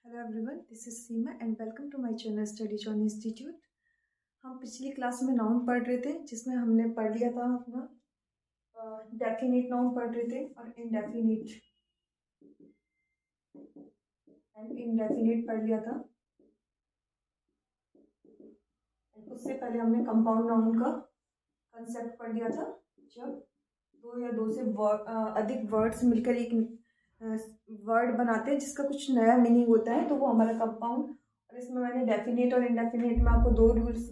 Hello everyone, this is Seema and welcome to my channel study John institute. हम पिछली class में noun पढ़ रहे थे, जिसमें हमने पढ़ लिया था अपना डेफिनेट नाउन पढ़ रहे थे और इनडेफिनेट एंड इनडेफिनेट पढ़ लिया था। उससे पहले हमने कंपाउंड नाउन का कंसेप्ट पढ़ लिया था, जब दो या दो से अधिक वर्ड्स मिलकर एक वर्ड बनाते हैं जिसका कुछ नया मीनिंग होता है, तो वो हमारा कंपाउंड। और इसमें मैंने डेफिनेट और इनडेफिनेट में आपको दो रूल्स,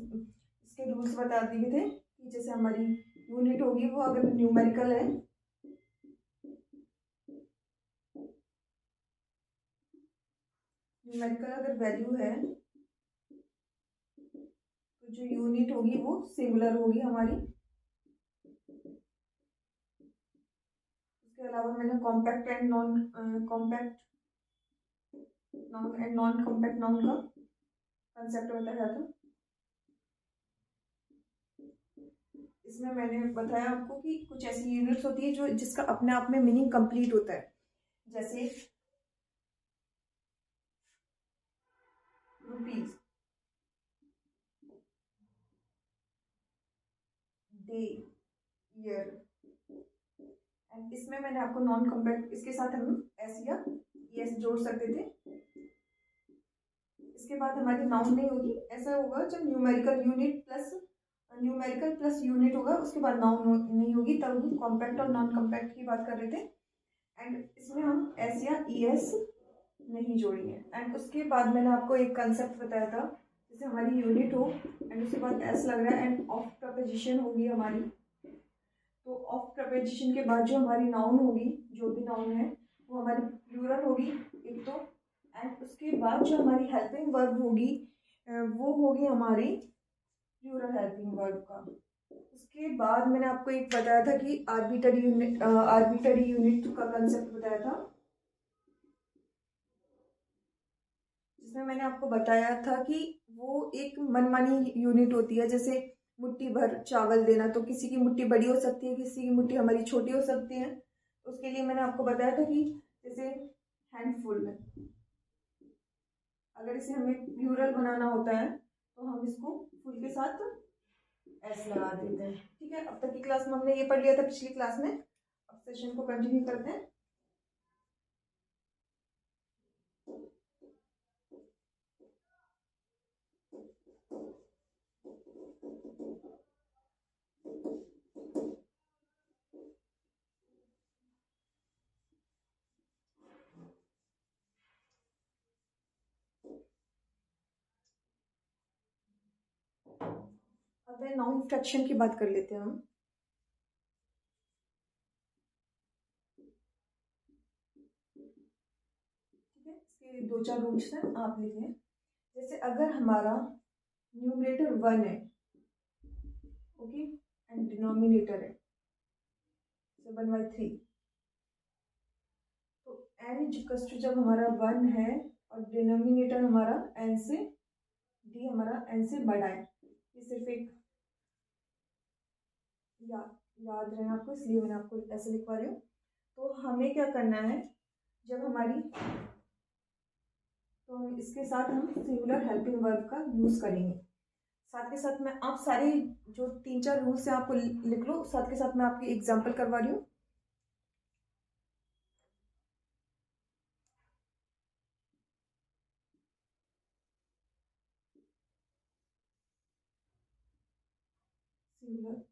इसके रूल्स बता दिए थे कि जैसे हमारी यूनिट होगी वो अगर न्यूमेरिकल है, न्यूमेरिकल अगर वैल्यू है तो जो यूनिट होगी वो सिंगुलर होगी हमारी। इसके अलावा मैंने compact and non compact noun and non compact noun का कंसेप्ट बताया था। इसमें मैंने बताया आपको कि कुछ ऐसी यूनिट्स होती है जो जिसका अपने आप में मीनिंग कंप्लीट होता है, जैसे रुपीज, डे, ईयर। एंड इसमें मैंने आपको नॉन कॉम्पैक्ट, इसके साथ हम एस या एस जोड़ सकते थे। इसके बाद हमारी नाउन नहीं होगी, ऐसा होगा जब न्यूमेरिकल प्लस यूनिट होगा, उसके बाद नाउन नहीं होगी, तब हम कॉम्पैक्ट और नॉन कॉम्पैक्ट की बात कर रहे थे। एंड इसमें हम एस या ई एस नहीं जोड़ेंगे। एंड उसके बाद मैंने आपको एक कंसेप्ट बताया था, जैसे हमारी यूनिट हो एंड उसके बाद एस लग रहा है एंड ऑफ प्रपोजिशन होगी हमारी, तो ऑफ प्रपोजिशन के बाद जो हमारी नाउन होगी, जो भी नाउन है वो हमारी प्लूरल होगी एक तो। एंड उसके बाद जो हमारी हेल्पिंग वर्ब होगी वो होगी हमारी प्लूरल हेल्पिंग वर्ब का। उसके बाद मैंने आपको एक बताया था कि आर्बिटरी यूनिट का कंसेप्ट बताया था, जिसमें मैंने आपको बताया था कि वो एक मनमानी यूनिट होती है। जैसे मुट्ठी भर चावल देना, तो किसी की मुट्ठी बड़ी हो सकती है, किसी की मुट्ठी हमारी छोटी हो सकती है। उसके लिए मैंने आपको बताया था कि जैसे हैंडफुल, अगर इसे हमें प्लूरल बनाना होता है तो हम इसको फुल के साथ एस लगा देते हैं। ठीक है, अब तक की क्लास में हमने ये पढ़ लिया था पिछली क्लास में। अब सेशन को कंटिन्यू करते हैं। अब नाउन फ्रैक्शन की बात कर लेते हैं हम। ठीक है, इसके दो चार रूल्स हैं, आप लिखें। जैसे अगर हमारा न्यूमरेटर 1 है, ओके, एंड डिनोमिनेटर है 7/3, तो एन इक्वल्स टू जब हमारा 1 है और डिनोमिनेटर हमारा एन से, डी हमारा एन से बड़ा है, ये सिर्फ एक याद रहे आपको, इसलिए मैंने आपको ऐसे लिखवा रही हूँ। तो हमें क्या करना है, जब हमारी, तो हम इसके साथ हम सिंगुलर हेल्पिंग वर्ब का यूज करेंगे। साथ के साथ मैं आप सारे जो 3-4 रूल्स हैं आपको लिख लो, साथ के साथ मैं आपकी एग्जांपल करवा रही हूँ। सिंगुलर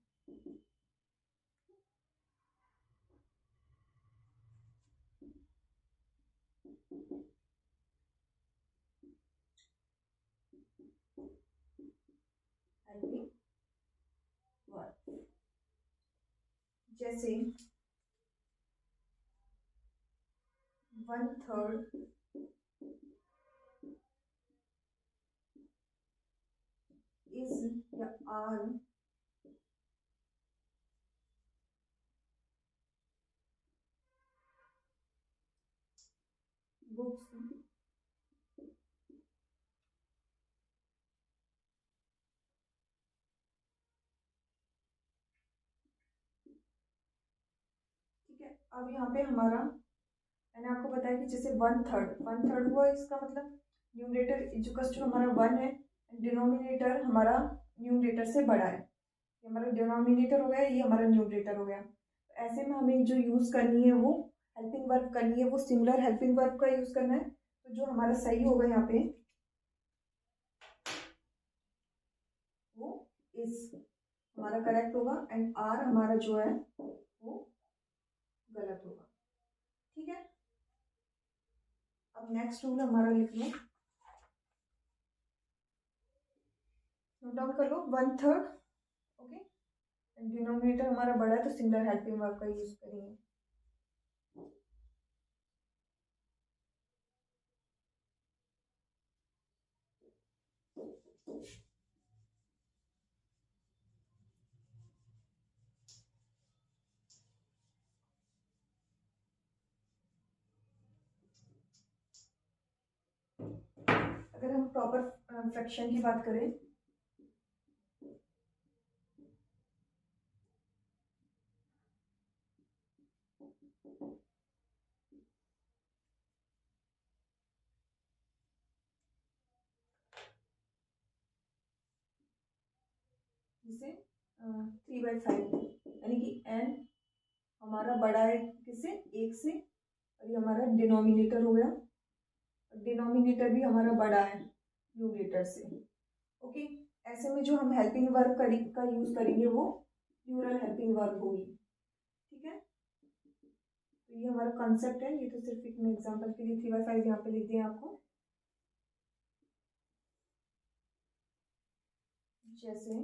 हेल्पिंग वर्ब, जैसे 1/3 इज या आर बुक्स, ठीक है। अब यहाँ पे हमारा मैंने आपको बताया कि जैसे 1/3 हुआ, इसका मतलब न्यूमरेटर इक्वल्स टू हमारा 1 है, डिनोमिनेटर हमारा न्यूमरेटर से बड़ा है। ये हमारा डिनोमिनेटर हो गया, ये हमारा न्यूमरेटर हो गया। तो ऐसे में हमें जो यूज़ करनी है वो हेल्पिंग वर्ब करनी है, वो सिंगुलर हेल्पिंग वर्ब का यूज़ करना है। तो जो हमारा सही होगा यहाँ पे वो इस हमारा करेक्ट होगा, एंड आर हमारा जो है वो गलत होगा। ठीक है, अब नेक्स्ट रूल हमारा लिख लो, नोट डाउन कर लो, 1/3। ओके, डिनोमिनेटर हमारा बड़ा है तो सिंगुलर हेल्पिंग वर्ब का यूज करेंगे। अगर हम प्रॉपर फ्रैक्शन की बात करें, जैसे 3/5, यानी कि n हमारा बड़ा है किससे, 1 से, और ये हमारा डिनोमिनेटर हो गया, डिनोमिनेटर भी हमारा बड़ा है न्यूमरेटर से। ओके, ऐसे में जो हम हेल्पिंग वर्ब का यूज करेंगे वो प्लूरल हेल्पिंग वर्ब होगी। ठीक है, तो ये हमारा कॉन्सेप्ट है। ये तो सिर्फ एक एग्जांपल के लिए 3/5 यहाँ पे लिख दिया आपको। जैसे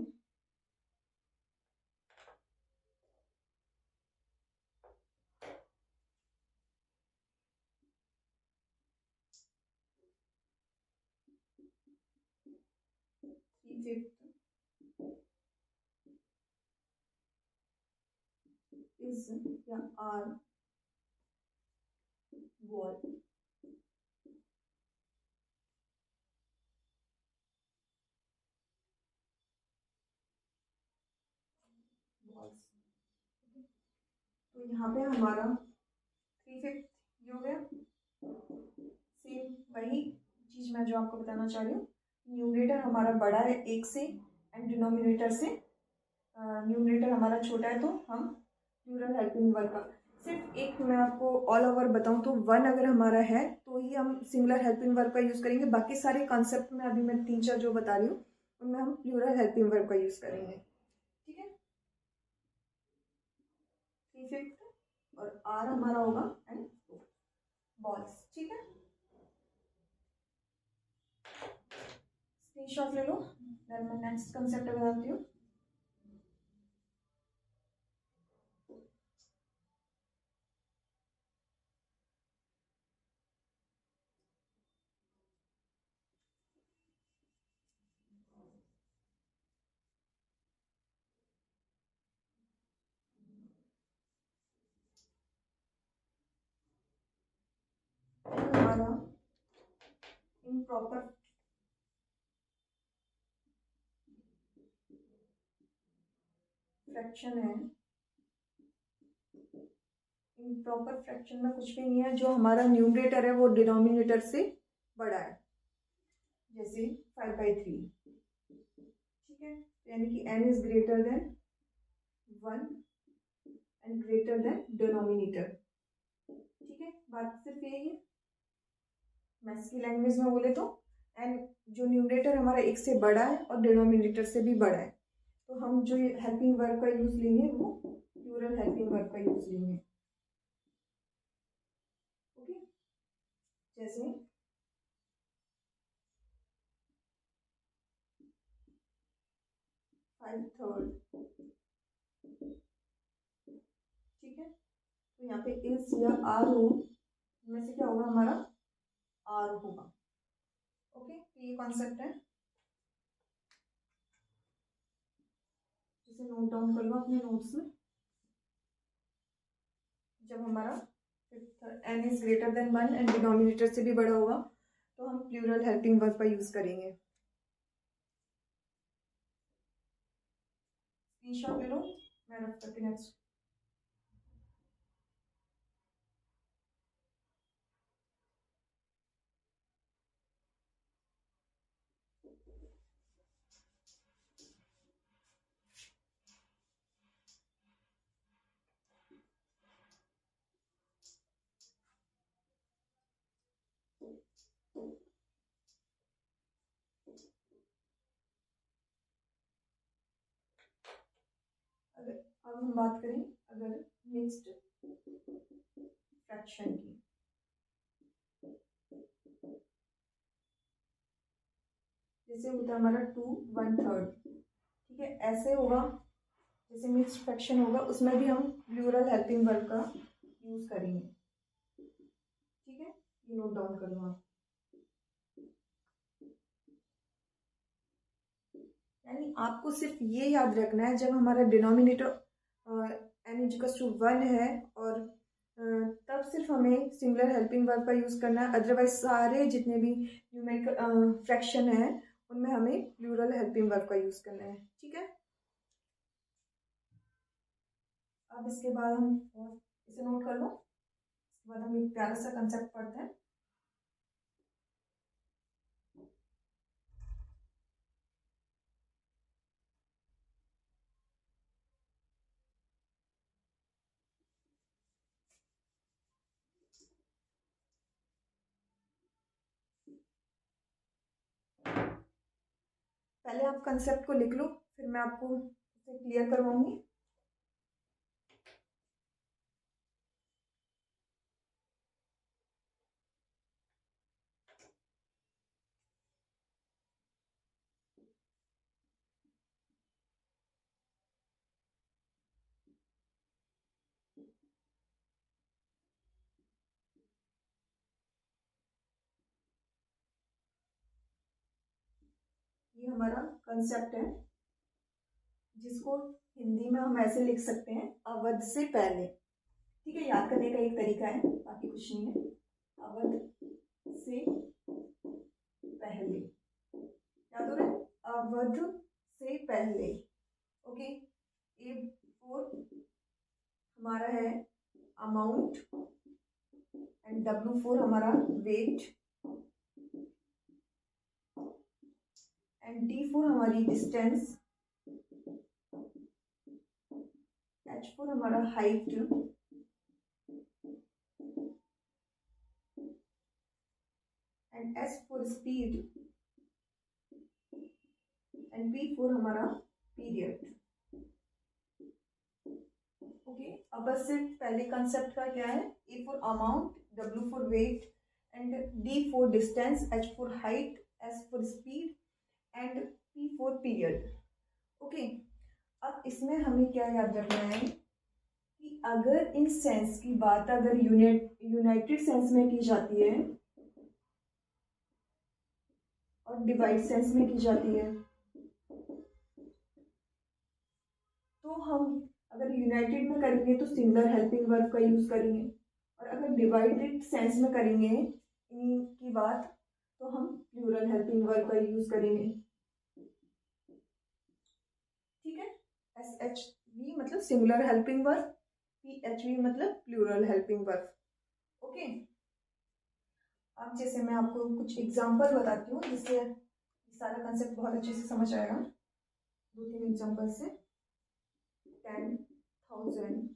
इज या आर वॉल, वॉल्स। तो यहाँ पे हमारा 3/5 ये हो गया। सेम वही चीज मैं जो आपको बताना चाह रही हूँ, न्यूमरेटर हमारा बड़ा है 1 से, एंड डिनोमिनेटर से न्यूमरेटर हमारा छोटा है, तो हम प्लूरल हेल्पिंग वर्ब का सिर्फ एक मैं आपको ऑल ओवर बताऊं तो 1 अगर हमारा है तो ही हम सिंगुलर हेल्पिंग वर्ब का यूज करेंगे। बाकी सारे कॉन्सेप्ट में अभी मैं 3-4 जो बता रही हूँ उनमें हम प्लूरल हेल्पिंग वर्ब का यूज करेंगे। ठीक है, 3/5 और आर हमारा होगा एंड बॉल्स। ठीक है, स्क्रीनशॉट ले लो, देन मैं नेक्स्ट कंसेप्ट बताती हूँ। हमारा इम्प्रॉपर फ्रैक्शन है, इम्प्रॉपर फ्रैक्शन में कुछ भी नहीं है, जो हमारा न्यूमरेटर है वो डिनोमिनेटर से बड़ा है, जैसे 5/3। ठीक है, यानी कि n is greater than 1 and greater than denominator. ठीक है, बात सिर्फ यही है। मैथ्स की लैंग्वेज में बोले तो एन जो न्यूमरेटर हमारा 1 से बड़ा है और डिनोमिनेटर से भी बड़ा है, तो हम जो हेल्पिंग वर्ब का यूज लेंगे वो प्लूरल हेल्पिंग वर्ब का यूज लेंगे। ओके, जैसे 5/3। ठीक है, तो यहाँ पे इज या आर हो, इनमें से क्या होगा, हमारा आर होगा। ओके, तो ये कॉन्सेप्ट है, जिसे नोट डाउन कर लो अपने नोट्स में। जब हमारा n is greater than 1 and denominator से भी बड़ा होगा तो हम प्लूरल हेल्पिंग वर्ब का यूज करेंगे। स्क्रीनशॉट ले लो, मैं रख करके नेक्स्ट हम बात करें अगर मिक्स्ड फ्रैक्शन की, जैसे होता है हमारा 2/3, ठीक है, ऐसे होगा जैसे मिक्स्ड फ्रैक्शन होगा, उसमें भी हम प्लूरल हेल्पिंग वर्ब का यूज करेंगे, ठीक है, ये नोट डाउन कर लो आप। यानी आपको सिर्फ ये याद रखना है, जब हमारा डिनोमिनेटर n इक्वल्स टू 1 है और तब सिर्फ हमें सिंगुलर हेल्पिंग वर्ब का यूज करना है, अदरवाइज सारे जितने भी न्यूमेरिकल फ्रैक्शन है उनमें हमें प्लूरल हेल्पिंग वर्ब का यूज करना है, ठीक है। अब इसके बाद हम इसे नोट कर लो, इसके बाद हम एक प्यारा सा कंसेप्ट पढ़ते हैं। पहले आप कंसेप्ट को लिख लो, फिर मैं आपको उसे क्लियर करवाऊंगी। ये हमारा कंसेप्ट है, जिसको हिंदी में हम ऐसे लिख सकते हैं, अवध से पहले, ठीक है, याद करने का एक तरीका है, बाकी कुछ नहीं है। अवध से पहले याद हो रहा है, अवध से पहले, ओके। ए फोर हमारा है अमाउंट एंड W4 हमारा वेट एंड D4 हमारी डिस्टेंस, H4 हमारा height and S4 speed and P4 हमारा पीरियड, ओके। अब बस सिर्फ पहले कंसेप्ट का क्या है, A4 amount, W4 weight and D4 distance, H4 height, S4 speed and P4 period, okay. अब इसमें हमें क्या याद रखना है कि अगर इन सेंस की बात अगर यूनाइटेड सेंस में की जाती है और डिवाइड सेंस में की जाती है, तो हम अगर यूनाइटेड में करेंगे तो सिंगुलर हेल्पिंग वर्ब का यूज करेंगे, और अगर डिवाइडेड सेंस में करेंगे इनकी बात तो हम प्लूरल हेल्पिंग वर्ब का यूज करेंगे, ठीक है। SHV मतलब सिंगुलर हेल्पिंग वर्ब, PHV मतलब प्लूरल हेल्पिंग वर्ब, ओके। अब जैसे मैं आपको कुछ एग्जांपल बताती हूँ जिससे सारा कंसेप्ट बहुत अच्छे से समझ आएगा। 2-3 एग्जांपल से 10,000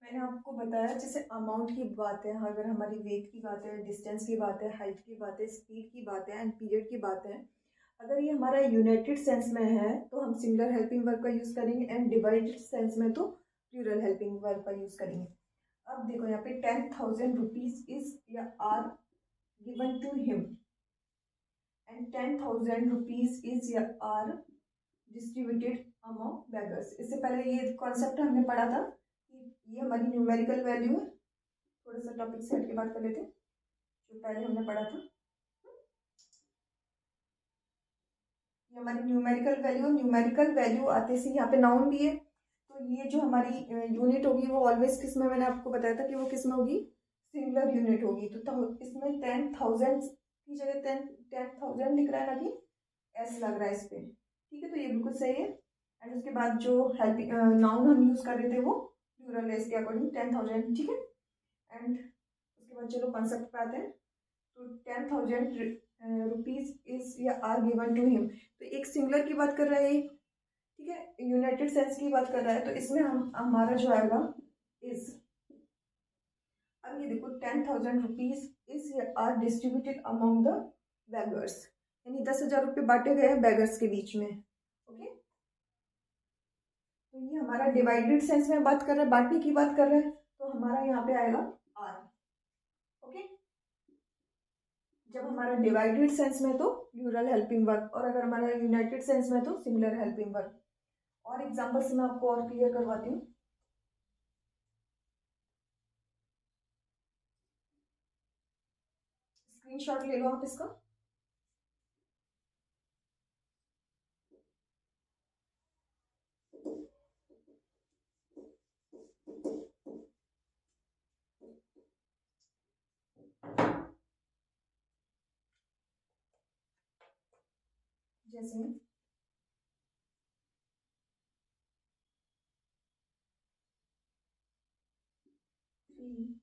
मैंने आपको बताया जैसे अमाउंट की बात है, अगर हमारी वेट की बात है, डिस्टेंस की बात है, हाइट की बात है, स्पीड की बात है एंड पीरियड की बात है, अगर ये हमारा यूनाइटेड सेंस में है तो हम सिंगुलर हेल्पिंग वर्ब का यूज करेंगे एंड डिवाइडेड सेंस में तो प्लूरल हेल्पिंग वर्ब का यूज करेंगे। अब देखो यहाँ पे 10,000 रुपीज इज या are given to him and 10,000 rupees is या आर डिस्ट्रीब्यूटेड अमॉन्ग बेगर्स। इससे पहले ये कॉन्सेप्ट हमने पढ़ा था कि ये हमारी न्यूमेरिकल वैल्यू है। थोड़ा सा टॉपिक से हट के बात कर लेते हैं जो पहले हमने पढ़ा था। ये हमारी न्यूमेरिकल वैल्यू, न्यूमेरिकल वैल्यू आते से यहाँ पे नाउन भी है, तो ये जो हमारी यूनिट होगी वो ऑलवेज किस में, मैंने आपको बताया था कि वो किस में होगी, सिंगुलर यूनिट होगी। तो इसमें 10,000 की जगह 10,000 लिख रहा है ना कि एस लग रहा है इस पे, ठीक है, तो ये बिल्कुल सही है। एंड उसके बाद जो हेल्पिंग नाउन हम यूज कर रहे थे वो प्लूरल है इसके अकॉर्डिंग 10,000, ठीक है। एंड उसके बाद चलो कॉन्सेप्ट पे आते हैं। तो 10,000 रुपीज इज या आर गिवन टू हिम, तो एक सिंगुलर की बात कर रहा है, ठीक है, यूनाइटेड सेंस की बात कर रहा है, तो इसमें हम हमारा जो आएगा इज। अब ये देखो 10,000 रुपीज इज या are distributed among the beggars, यानी 10,000 रुपये बांटे गए हैं बेगर्स के बीच में। ओके, तो ये हमारा डिवाइडेड सेंस में बात कर रहा है, बांटने की बात कर रहा है, तो हमारा यहाँ पे आएगा आर। ओके, जब हमारा डिवाइडेड सेंस में तो प्लूरल हेल्पिंग वर्ब, और अगर हमारा यूनाइटेड सेंस में तो सिंगुलर हेल्पिंग वर्ब। और एग्जांपल से मैं आपको और क्लियर करवाती हूँ। स्क्रीनशॉट ले लो आप इसका। जैसे थ्री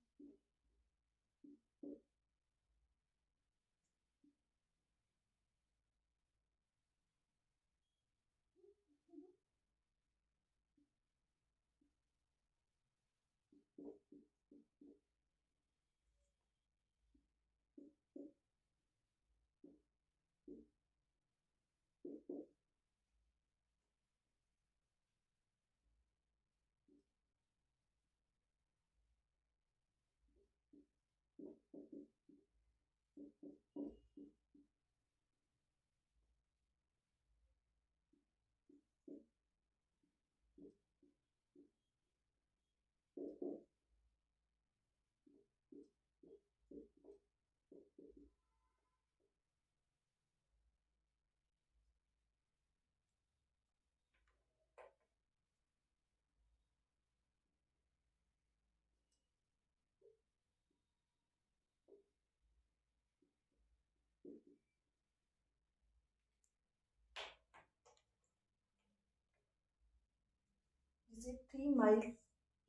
जैसे 3 miles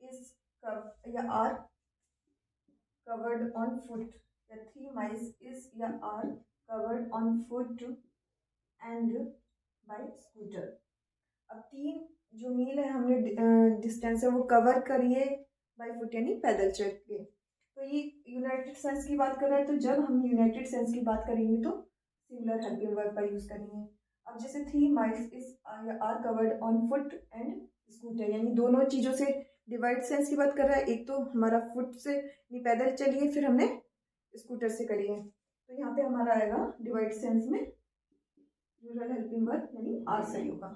इज या आर कवर्ड ऑन फुट, या 3 miles इज या are covered on foot and by scooter. अब 3 जो मील है हमने डिस्टेंस है वो कवर करिए बाय फुट यानी पैदल चल के, तो ये यूनाइटेड सेंस की बात कर रहा है। तो जब हम यूनाइटेड सेंस की बात करेंगे तो सिंगुलर हेल्पिंग वर्ब का यूज करेंगे। अब जैसे 3 miles is are covered on foot and scooter, यानी दोनों चीजों से डिवाइड सेंस की बात कर रहा है। एक तो हमारा फुट से पैदल चलिए, फिर हमने स्कूटर से करिए, तो यहाँ पे हमारा आएगा डिवाइड सेंस में रूरल हेल्पिंग वर्ब यानी आर सही होगा,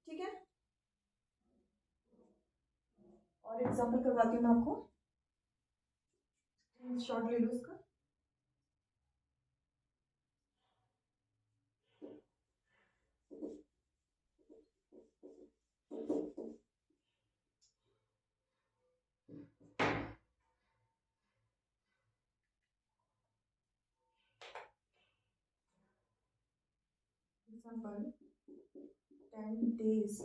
ठीक है। और एग्जांपल करवाती हूँ मैं आपको, शॉर्ट ले लो इसका। एग्जांपल 10 days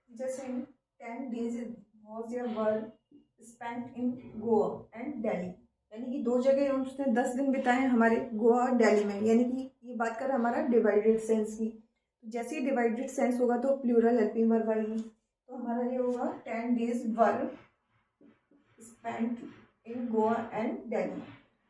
जैसे 10 days was your work spent in Goa and Delhi, यानी कि दो जगह उसने 10 दिन बिताए हैं हमारे गोवा और दिल्ली में, यानी कि ये बात कर हमारा डिवाइडेड सेंस की। जैसे ही डिवाइडेड सेंस होगा तो प्लूरल हेल्पिंग वर्ब आएगी, तो हमारा ये होगा 10 days work spent in Goa and Delhi.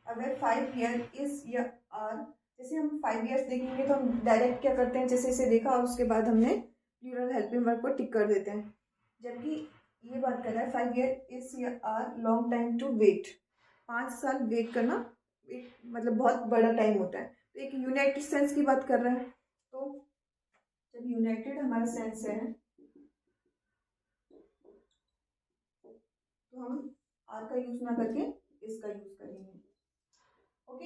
अगर 5 year इज या आर, जैसे हम 5 years देखेंगे तो हम डायरेक्ट क्या करते हैं, जैसे इसे देखा और उसके बाद हमने प्लूरल हेल्पिंग वर्ब को टिक कर देते हैं। जबकि ये बात कर रहा है 5 year इज या are long time to wait, 5 साल वेट करना एक मतलब बहुत बड़ा टाइम होता है। तो एक यूनाइटेड सेंस की बात कर रहा है, तो जब यूनाइटेड हमारा सेंस है तो हम आर का यूज ना करके इसका यूज करेंगे। ओके,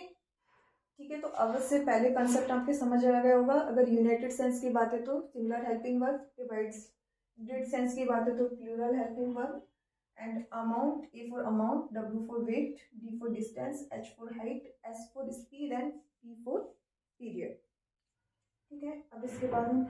ठीक है। तो अब से पहले कंसेप्ट आपके समझ आ गया होगा। अगर यूनाइटेड सेंस की बात है तो singular helping verb, divided sense की बात है तो plural helping verb, and amount, A for amount, W for weight, D for distance, H for height, S for speed and P for period. ठीक है, अब इसके बाद हम